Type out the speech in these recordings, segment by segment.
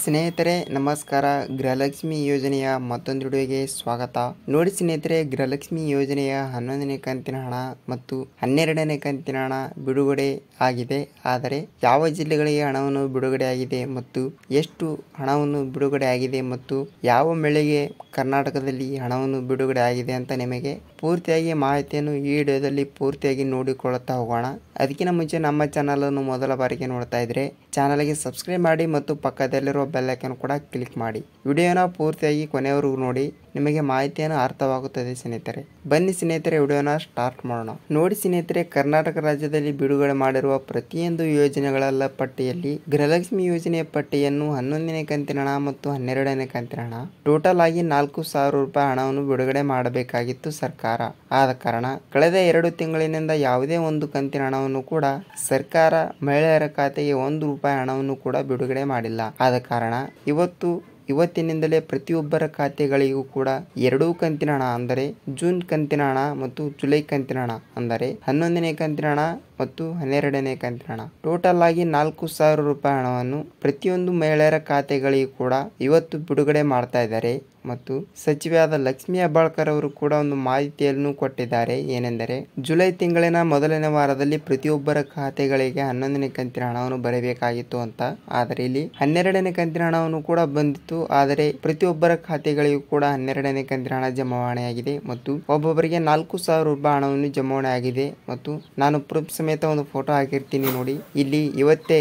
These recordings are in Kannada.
ಸ್ನೇಹಿತರೆ ನಮಸ್ಕಾರ. ಗೃಹಲಕ್ಷ್ಮಿ ಯೋಜನೆಯ ಮತ್ತೊಂದು ವಿಡಿಯೋಗೆ ಸ್ವಾಗತ. ನೋಡಿ ಸ್ನೇಹಿತರೆ, ಗೃಹಲಕ್ಷ್ಮಿ ಯೋಜನೆಯ 11ನೇ ಕಂತಿನ ಹಣ ಮತ್ತು 12ನೇ ಕಂತಿನ ಹಣ ಬಿಡುಗಡೆ ಆಗಿದೆ. ಆದರೆ ಯಾವ ಜಿಲ್ಲೆಗಳಿಗೆ ಹಣವನ್ನು ಬಿಡುಗಡೆ ಆಗಿದೆ ಮತ್ತು ಎಷ್ಟು ಹಣವನ್ನು ಬಿಡುಗಡೆ ಆಗಿದೆ ಮತ್ತು ಯಾವ ಮೇಳೆಗೆ ಕರ್ನಾಟಕದಲ್ಲಿ ಹಣವನ್ನು ಬಿಡುಗಡೆ ಆಗಿದೆ ಅಂತ ನಿಮಗೆ ಪೂರ್ತಿಯಾಗಿ ಮಾಹಿತಿಯನ್ನು ಈ ವಿಡಿಯೋದಲ್ಲಿ ಪೂರ್ತಿಯಾಗಿ ನೋಡಿಕೊಳ್ಳುತ್ತಾ ಹೋಗೋಣ. ಅದಕ್ಕಿಂತ ಮುಂಚೆ ನಮ್ಮ ಚಾನಲ್ ಅನ್ನು ಮೊದಲ ಬಾರಿಗೆ ನೋಡ್ತಾ ಇದ್ರೆ ಚಾನಲ್ಗೆ ಸಬ್ಸ್ಕ್ರೈಬ್ ಮಾಡಿ ಮತ್ತು ಪಕ್ಕದಲ್ಲಿರುವ ಬೆಲ್ ಐಕಾನ್ ಕೂಡ ಕ್ಲಿಕ್ ಮಾಡಿ. ವಿಡಿಯೋನ ಪೂರ್ತಿಯಾಗಿ ಕೊನೆಯವರೆಗೂ ನೋಡಿ, ನಿಮಗೆ ಮಾಹಿತಿಯನ್ನು ಅರ್ಥವಾಗುತ್ತದೆ ಸ್ನೇಹಿತರೆ. ಬನ್ನಿ ಸ್ನೇಹಿತರೆ, ವಿಡಿಯೋನ ಸ್ಟಾರ್ಟ್ ಮಾಡೋಣ. ನೋಡಿ ಸ್ನೇಹಿತರೆ, ಕರ್ನಾಟಕ ರಾಜ್ಯದಲ್ಲಿ ಬಿಡುಗಡೆ ಮಾಡಿರುವ ಪ್ರತಿಯೊಂದು ಯೋಜನೆಗಳ ಪಟ್ಟಿಯಲ್ಲಿ ಗೃಹಲಕ್ಷ್ಮಿ ಯೋಜನೆಯ ಪಟ್ಟಿಯನ್ನು 11ನೇ ಕಂತಿನ ಹಣ ಮತ್ತು 12ನೇ ಕಂತಿನ ಹಣ ಟೋಟಲ್ ಆಗಿ 4,000 ರೂಪಾಯಿ ಹಣವನ್ನು ಬಿಡುಗಡೆ ಮಾಡಬೇಕಾಗಿತ್ತು ಸರ್ಕಾರ. ಆದ ಕಾರಣ ಕಳೆದ 2 ತಿಂಗಳಿನಿಂದ ಯಾವುದೇ ಒಂದು ಕಂತಿನ ಹಣವನ್ನು ಕೂಡ ಸರ್ಕಾರ ಮಹಿಳೆಯರ ಖಾತೆಗೆ 1 ರೂಪಾಯಿ ಹಣವನ್ನು ಕೂಡ ಬಿಡುಗಡೆ ಮಾಡಿಲ್ಲ. ಆದ ಕಾರಣ ಇವತ್ತಿನಿಂದಲೇ ಪ್ರತಿಯೊಬ್ಬರ ಖಾತೆಗಳಿಗೂ ಕೂಡ 2 ಕಂತಿನ ಹಣ ಅಂದರೆ ಜೂನ್ ಕಂತಿನ ಹಣ ಮತ್ತು ಜುಲೈ ಕಂತಿನ ಹಣ ಅಂದರೆ 11ನೇ ಕಂತಿನ ಹಣ ಮತ್ತು 12ನೇ ಕಂತಿನ ಹಣ ಟೋಟಲ್ ಆಗಿ 4,000 ರೂಪಾಯಿ ಹಣವನ್ನು ಪ್ರತಿಯೊಂದು ಮಹಿಳೆಯರ ಖಾತೆಗಳಿಗೂ ಕೂಡ ಇವತ್ತು ಬಿಡುಗಡೆ ಮಾಡ್ತಾ ಇದ್ದಾರೆ. ಮತ್ತು ಸಚಿವೆಯಾದ ಲಕ್ಷ್ಮಿ ಹೆಬ್ಬಾಳ್ಕರ್ ಅವರು ಕೂಡ ಒಂದು ಮಾಹಿತಿಯನ್ನು ಕೊಟ್ಟಿದ್ದಾರೆ. ಏನೆಂದರೆ ಜುಲೈ ತಿಂಗಳಿನ ಮೊದಲನೇ ವಾರದಲ್ಲಿ ಪ್ರತಿಯೊಬ್ಬರ ಖಾತೆಗಳಿಗೆ 11ನೇ ಕಂತಿನ ಹಣವನ್ನು ಬರಬೇಕಾಗಿತ್ತು ಅಂತ. ಆದರೆ ಇಲ್ಲಿ 12ನೇ ಕಂತಿನ ಹಣವನ್ನು ಕೂಡ ಬಂದಿತ್ತು. ಆದರೆ ಪ್ರತಿಯೊಬ್ಬರ ಖಾತೆಗಳಿಗೂ ಕೂಡ 12ನೇ ಕಂತಿನ ಹಣ ಜಮಾವಣೆಯಾಗಿದೆ ಮತ್ತು ಒಬ್ಬೊಬ್ಬರಿಗೆ 4,000 ರೂಪಾಯಿ ಹಣವನ್ನು ಜಮಾವಣೆ ಆಗಿದೆ. ಮತ್ತು ನಾನು ಪ್ರೂಫ್ ಸಮೇತ ಒಂದು ಫೋಟೋ ಹಾಕಿರ್ತೀನಿ ನೋಡಿ. ಇಲ್ಲಿ ಇವತ್ತೇ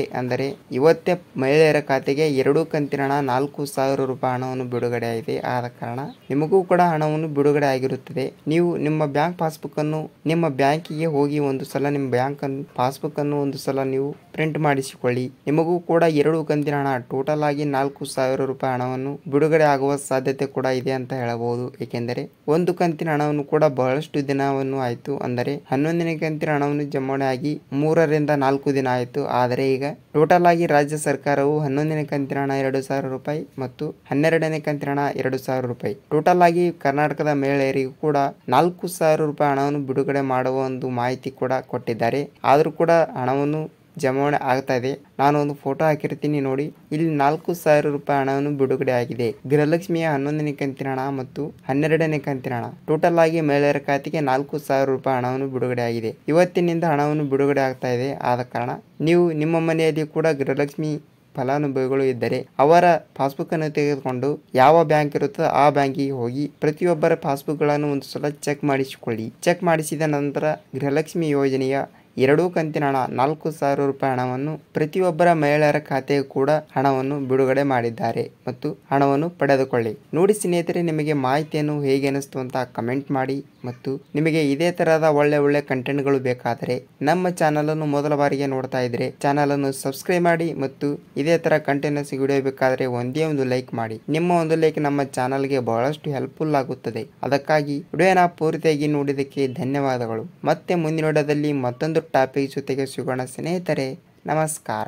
ಮಹಿಳೆಯರ ಖಾತೆಗೆ 2 ಕಂತಿನ ಹಣ 4,000 ರೂಪಾಯಿ ಹಣವನ್ನು ಬಿಡುಗಡೆ ಆಗಿದೆ. ಆದ ಕಾರಣ ನಿಮಗೂ ಕೂಡ ಹಣವನ್ನು ಬಿಡುಗಡೆ ಆಗಿರುತ್ತದೆ. ನೀವು ನಿಮ್ಮ ಬ್ಯಾಂಕ್ ಪಾಸ್ಬುಕ್ ಅನ್ನು ನಿಮ್ಮ ಬ್ಯಾಂಕಿಗೆ ಹೋಗಿ ಒಂದು ಸಲ ನಿಮ್ಮ ಬ್ಯಾಂಕ್ ಪಾಸ್ಬುಕ್ ಅನ್ನು ಒಂದು ಸಲ ನೀವು ಪ್ರಿಂಟ್ ಮಾಡಿಸಿಕೊಳ್ಳಿ. ನಿಮಗೂ ಕೂಡ 2 ಕಂತಿನ ಹಣ ಟೋಟಲ್ ಆಗಿ 4,000 ರೂಪಾಯಿ ಹಣವನ್ನು ಬಿಡುಗಡೆ ಆಗುವ ಸಾಧ್ಯತೆ ಕೂಡ ಇದೆ ಅಂತ ಹೇಳಬಹುದು. ಏಕೆಂದರೆ ಒಂದು ಕಂತಿನ ಹಣವನ್ನು ಕೂಡ ಬಹಳಷ್ಟು ದಿನವನ್ನು ಆಯಿತು. ಅಂದರೆ 11ನೇ ಕಂತಿನ ಹಣವನ್ನು ಜಮಾವಣೆ ಆಗಿ 3 ರಿಂದ 4 ದಿನ ಆಯಿತು. ಆದರೆ ಈಗ ಟೋಟಲ್ ಆಗಿ ರಾಜ್ಯ ಸರ್ಕಾರವು 11ನೇ ಕಂತಿನ ಹಣ 2,000 ರೂಪಾಯಿ ಮತ್ತು 12ನೇ ಕಂತಿನ ಹಣ 2,000 ರೂಪಾಯಿ ಟೋಟಲ್ ಆಗಿ ಕರ್ನಾಟಕದ ಮಹಿಳೆಯರಿಗೂ ಕೂಡ 4,000 ರೂಪಾಯಿ ಹಣವನ್ನು ಬಿಡುಗಡೆ ಮಾಡುವ ಒಂದು ಮಾಹಿತಿ ಕೂಡ ಕೊಟ್ಟಿದ್ದಾರೆ. ಆದರೂ ಕೂಡ ಹಣವನ್ನು ಜಮಾವಣೆ ಆಗ್ತಾ ಇದೆ. ನಾನು ಒಂದು ಫೋಟೋ ಹಾಕಿರ್ತೀನಿ ನೋಡಿ. ಇಲ್ಲಿ 4,000 ರೂಪಾಯಿ ಹಣವನ್ನು ಬಿಡುಗಡೆ ಆಗಿದೆ. ಗೃಹಲಕ್ಷ್ಮಿಯ 11ನೇ ಕಂತಿನ ಹಣ ಮತ್ತು 12ನೇ ಕಂತಿನ ಹಣ ಟೋಟಲ್ ಆಗಿ ಮಹಿಳೆಯರ ಖಾತೆಗೆ 4,000 ರೂಪಾಯಿ ಹಣವನ್ನು ಬಿಡುಗಡೆ ಆಗಿದೆ. ಇವತ್ತಿನಿಂದ ಹಣವನ್ನು ಬಿಡುಗಡೆ ಆಗ್ತಾ ಇದೆ. ಆದ ಕಾರಣ ನೀವು ನಿಮ್ಮ ಮನೆಯಲ್ಲಿ ಕೂಡ ಗೃಹಲಕ್ಷ್ಮಿ ಫಲಾನುಭವಿಗಳು ಇದ್ದರೆ ಅವರ ಪಾಸ್ಬುಕ್ ಅನ್ನು ತೆಗೆದುಕೊಂಡು ಯಾವ ಬ್ಯಾಂಕ್ ಇರುತ್ತೋ ಆ ಬ್ಯಾಂಕಿಗೆ ಹೋಗಿ ಪ್ರತಿಯೊಬ್ಬರ ಪಾಸ್ಬುಕ್ ಗಳನ್ನು ಒಂದು ಸಲ ಚೆಕ್ ಮಾಡಿಸಿಕೊಳ್ಳಿ. ಚೆಕ್ ಮಾಡಿಸಿದ ನಂತರ ಗೃಹಲಕ್ಷ್ಮಿ ಯೋಜನೆಯ 2 ಕಂತಿನ ಹಣ 4,000 ರೂಪಾಯಿ ಹಣವನ್ನು ಪ್ರತಿಯೊಬ್ಬರ ಮಹಿಳೆಯರ ಖಾತೆಗೂ ಕೂಡ ಹಣವನ್ನು ಬಿಡುಗಡೆ ಮಾಡಿದ್ದಾರೆ ಮತ್ತು ಹಣವನ್ನು ಪಡೆದುಕೊಳ್ಳಿ. ನೋಡಿ ಸ್ನೇಹಿತರೆ, ನಿಮಗೆ ಮಾಹಿತಿಯನ್ನು ಹೇಗೆ ಅನಿಸ್ತು ಅಂತ ಕಮೆಂಟ್ ಮಾಡಿ. ಮತ್ತು ನಿಮಗೆ ಇದೇ ತರಹದ ಒಳ್ಳೆ ಕಂಟೆಂಟ್ಗಳು ಬೇಕಾದರೆ ನಮ್ಮ ಚಾನಲ್ ಅನ್ನು ಮೊದಲ ಬಾರಿಗೆ ನೋಡ್ತಾ ಇದ್ರೆ ಚಾನಲ್ ಅನ್ನು ಸಬ್ಸ್ಕ್ರೈಬ್ ಮಾಡಿ ಮತ್ತು ಇದೇ ತರ ಕಂಟೆಂಟ್ಸ್ ವಿಡಿಯೋ ಬೇಕಾದರೆ ಒಂದೇ ಒಂದು ಲೈಕ್ ಮಾಡಿ. ನಿಮ್ಮ ಒಂದು ಲೈಕ್ ನಮ್ಮ ಚಾನಲ್ಗೆ ಬಹಳಷ್ಟು ಹೆಲ್ಪ್ಫುಲ್ ಆಗುತ್ತದೆ. ಅದಕ್ಕಾಗಿ ವಿಡಿಯೋನ ಪೂರ್ತಿಯಾಗಿ ನೋಡಿದ್ದಕ್ಕೆ ಧನ್ಯವಾದಗಳು. ಮತ್ತೆ ಮುಂದಿನ ವಿಡಿಯೋದಲ್ಲಿ ಮತ್ತೊಂದು ಟಾಪಿಕ್ ಜೊತೆಗೆ ಸಿಗೋಣ ಸ್ನೇಹಿತರೆ. ನಮಸ್ಕಾರ.